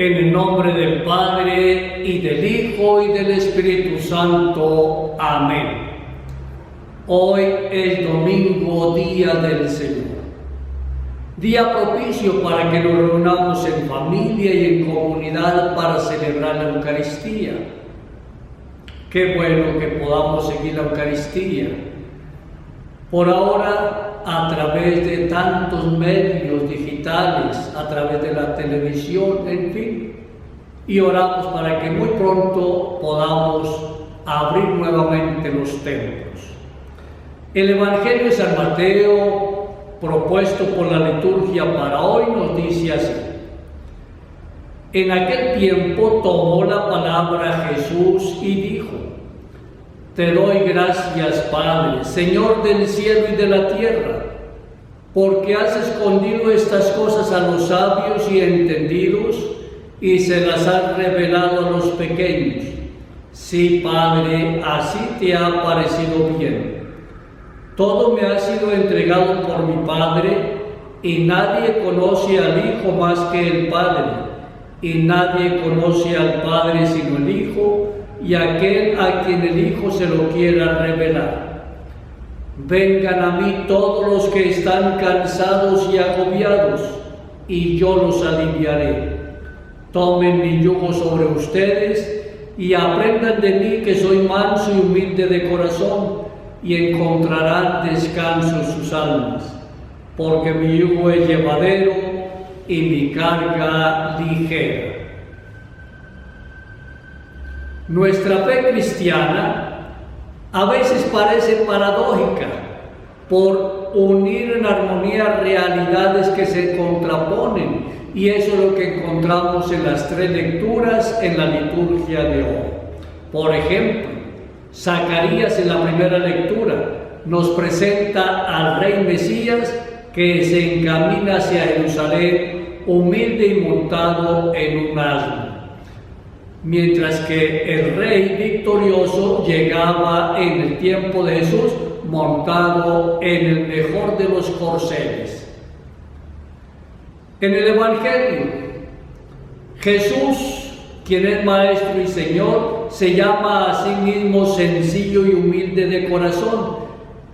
En el nombre del Padre, y del Hijo, y del Espíritu Santo. Amén. Hoy es domingo, día del Señor. Día propicio para que nos reunamos en familia y en comunidad para celebrar la Eucaristía. Qué bueno que podamos seguir la Eucaristía. Por ahora, a través de tantos medios digitales, a través de la televisión, en fin, y oramos para que muy pronto podamos abrir nuevamente los templos. El Evangelio de San Mateo, propuesto por la liturgia para hoy, nos dice así: en aquel tiempo tomó la palabra Jesús y dijo: Te doy gracias, Padre, Señor del cielo y de la tierra, porque has escondido estas cosas a los sabios y entendidos y se las has revelado a los pequeños. Sí, Padre, así te ha parecido bien. Todo me ha sido entregado por mi Padre, y nadie conoce al Hijo más que el Padre, y nadie conoce al Padre sino el Hijo, y aquel a quien el Hijo se lo quiera revelar. Vengan a mí todos los que están cansados y agobiados, y yo los aliviaré. Tomen mi yugo sobre ustedes, y aprendan de mí, que soy manso y humilde de corazón, y encontrarán descanso en sus almas, porque mi yugo es llevadero y mi carga ligera. Nuestra fe cristiana a veces parece paradójica por unir en armonía realidades que se contraponen, y eso es lo que encontramos en las tres lecturas en la liturgia de hoy. Por ejemplo, Zacarías en la primera lectura nos presenta al Rey Mesías que se encamina hacia Jerusalén humilde y montado en un asno, mientras que el Rey victorioso llegaba en el tiempo de Jesús montado en el mejor de los corceles. En el Evangelio, Jesús, quien es Maestro y Señor, se llama a sí mismo sencillo y humilde de corazón,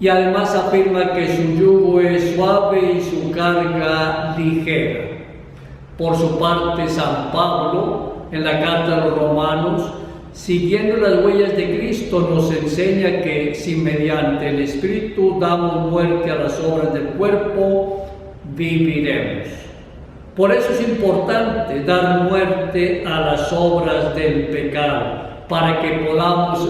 y además afirma que su yugo es suave y su carga ligera. Por su parte, San Pablo, en la carta a los Romanos, siguiendo las huellas de Cristo, nos enseña que si mediante el Espíritu damos muerte a las obras del cuerpo, viviremos. Por eso es importante dar muerte a las obras del pecado, para que podamos,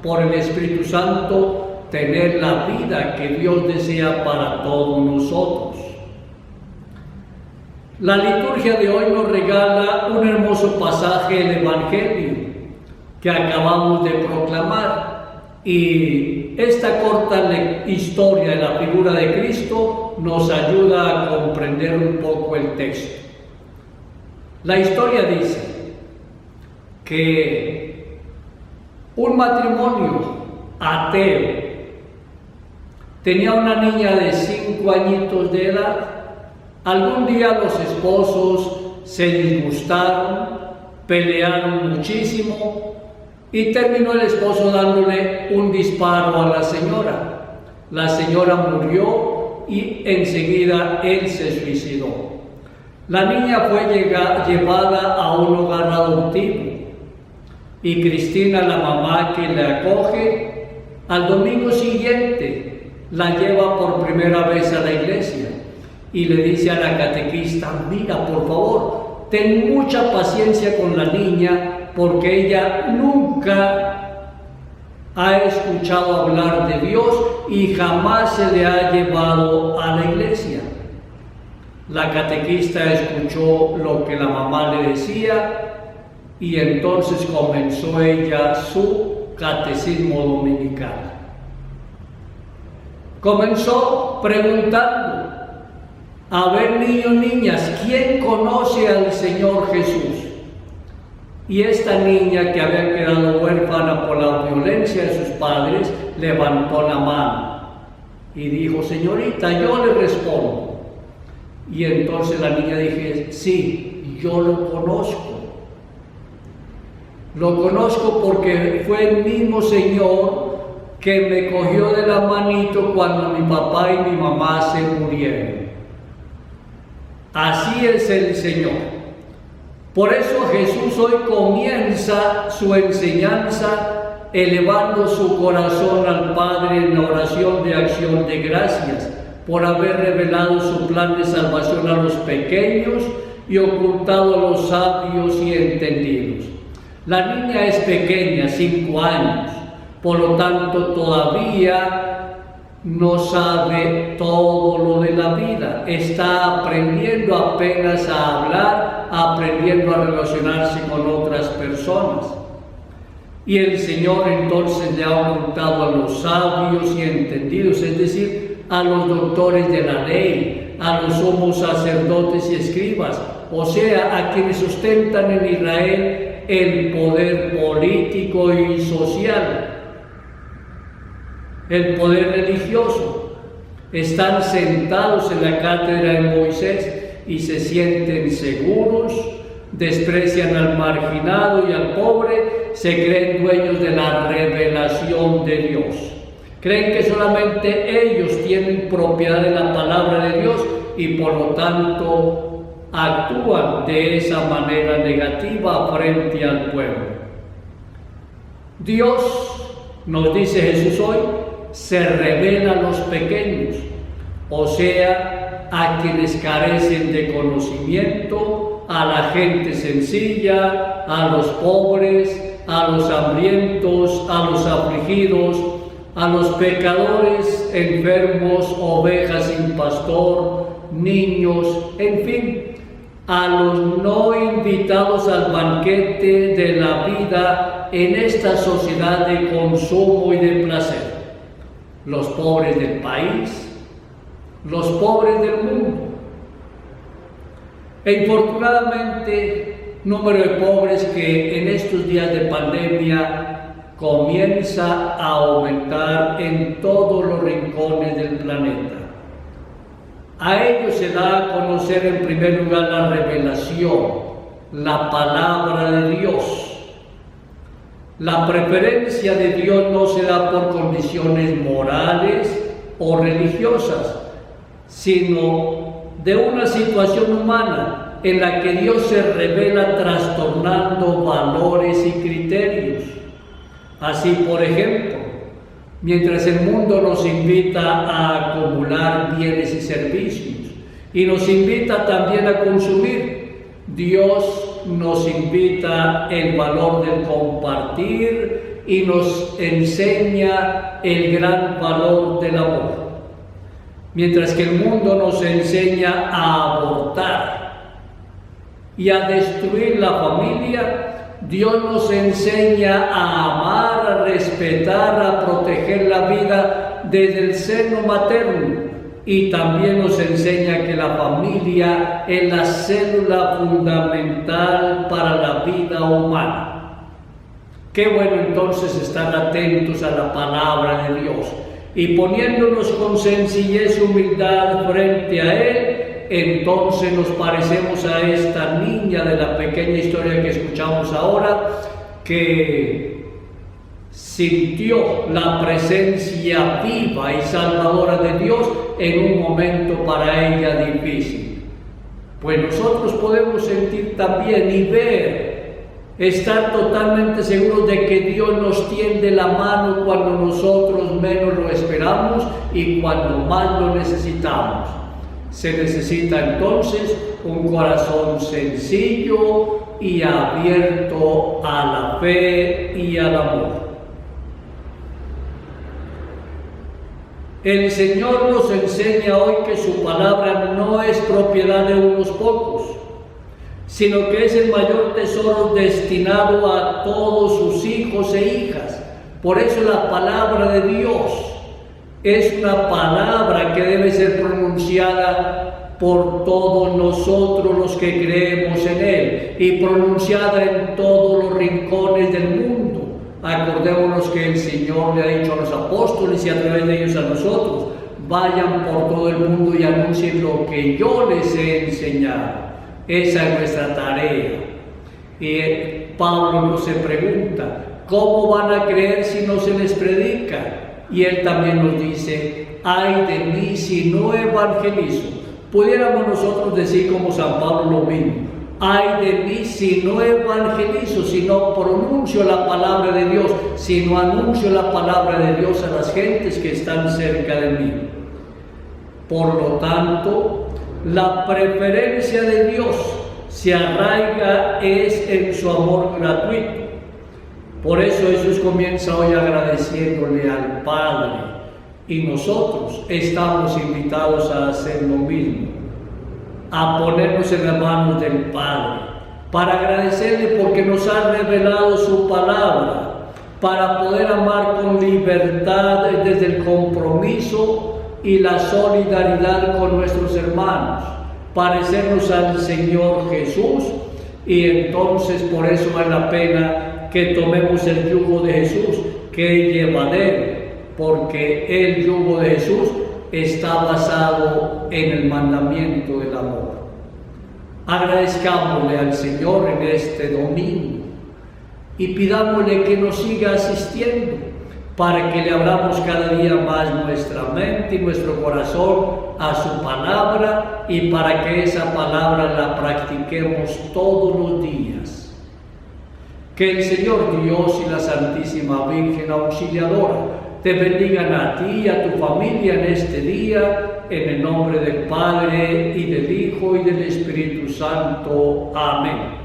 por el Espíritu Santo, tener la vida que Dios desea para todos nosotros. La liturgia de hoy nos regala un hermoso pasaje del Evangelio que acabamos de proclamar, y esta corta historia de la figura de Cristo nos ayuda a comprender un poco el texto. La historia dice que un matrimonio ateo tenía una niña de 5 añitos de edad. Algún día los esposos se disgustaron, pelearon muchísimo, y terminó el esposo dándole un disparo a la señora. La señora murió y enseguida él se suicidó. La niña fue llevada a un hogar adoptivo, y Cristina, la mamá que la acoge, al domingo siguiente la lleva por primera vez a la iglesia y le dice a la catequista: mira, por favor, ten mucha paciencia con la niña, porque ella nunca ha escuchado hablar de Dios y jamás se le ha llevado a la iglesia. La catequista escuchó lo que la mamá le decía, y entonces comenzó ella su catecismo dominical. Comenzó preguntando: a ver, niños, niñas, ¿quién conoce al Señor Jesús? Y esta niña, que había quedado huérfana por la violencia de sus padres, levantó la mano y dijo: señorita, yo le respondo. Y entonces la niña dijo: sí, yo lo conozco. Lo conozco porque fue el mismo Señor que me cogió de la manito cuando mi papá y mi mamá se murieron. Así es el Señor. Por eso Jesús hoy comienza su enseñanza elevando su corazón al Padre en oración de acción de gracias por haber revelado su plan de salvación a los pequeños y ocultado a los sabios y entendidos. La niña es pequeña, 5 años, por lo tanto todavía no sabe todo lo de la vida, está aprendiendo apenas a hablar, aprendiendo a relacionarse con otras personas. Y el Señor entonces le ha ocultado a los sabios y entendidos, es decir, a los doctores de la ley, a los sumos sacerdotes y escribas, o sea, a quienes sustentan en Israel el poder político y social, el poder religioso. Están sentados en la cátedra de Moisés y se sienten seguros, desprecian al marginado y al pobre, se creen dueños de la revelación de Dios. Creen que solamente ellos tienen propiedad de la palabra de Dios y por lo tanto actúan de esa manera negativa frente al pueblo. Dios, nos dice Jesús hoy, se revela a los pequeños, o sea, a quienes carecen de conocimiento, a la gente sencilla, a los pobres, a los hambrientos, a los afligidos, a los pecadores, enfermos, ovejas sin pastor, niños, en fin, a los no invitados al banquete de la vida en esta sociedad de consumo y de placer. Los pobres del país, los pobres del mundo. E infortunadamente, número de pobres que en estos días de pandemia comienza a aumentar en todos los rincones del planeta. A ellos se da a conocer en primer lugar la revelación, la palabra de Dios. La preferencia de Dios no se da por condiciones morales o religiosas, sino de una situación humana en la que Dios se revela trastornando valores y criterios. Así, por ejemplo, mientras el mundo nos invita a acumular bienes y servicios y nos invita también a consumir, Dios nos invita el valor del compartir y nos enseña el gran valor del amor. Mientras que el mundo nos enseña a abortar y a destruir la familia, Dios nos enseña a amar, a respetar, a proteger la vida desde el seno materno y también nos enseña que la familia es la célula fundamental para la vida humana. Qué bueno entonces estar atentos a la palabra de Dios y poniéndonos con sencillez y humildad frente a Él, entonces nos parecemos a esta niña de la pequeña historia que escuchamos ahora, que sintió la presencia viva y salvadora de Dios en un momento para ella difícil. Pues nosotros podemos sentir también y ver, estar totalmente seguros de que Dios nos tiende la mano cuando nosotros menos lo esperamos y cuando más lo necesitamos. Se necesita entonces un corazón sencillo y abierto a la fe y al amor. El Señor nos enseña hoy que su palabra no es propiedad de unos pocos, sino que es el mayor tesoro destinado a todos sus hijos e hijas. Por eso la palabra de Dios es una palabra que debe ser pronunciada por todos nosotros los que creemos en Él y pronunciada en todos los rincones del mundo. Acordémonos que el Señor le ha dicho a los apóstoles y a través de ellos a nosotros: vayan por todo el mundo y anuncien lo que yo les he enseñado. Esa es nuestra tarea. Y Pablo no se pregunta, ¿cómo van a creer si no se les predica? Y él también nos dice, ay de mí si no evangelizo. Pudiéramos nosotros decir como San Pablo lo mismo, ay de mí si no evangelizo, si no pronuncio la palabra de Dios, si no anuncio la palabra de Dios a las gentes que están cerca de mí. Por lo tanto, la preferencia de Dios se arraiga en su amor gratuito. Por eso Jesús comienza hoy agradeciéndole al Padre, y nosotros estamos invitados a hacer lo mismo, a ponernos en las manos del Padre, para agradecerle porque nos ha revelado su palabra, para poder amar con libertad desde el compromiso y la solidaridad con nuestros hermanos, parecernos al Señor Jesús, y entonces por eso vale la pena que tomemos el yugo de Jesús, que es llevadero, porque el yugo de Jesús está basado en el mandamiento del amor. Agradezcámosle al Señor en este domingo y pidámosle que nos siga asistiendo para que le abramos cada día más nuestra mente y nuestro corazón a su palabra, y para que esa palabra la practiquemos todos los días. Que el Señor Dios y la Santísima Virgen Auxiliadora te bendigan a ti y a tu familia en este día, en el nombre del Padre, y del Hijo, y del Espíritu Santo. Amén.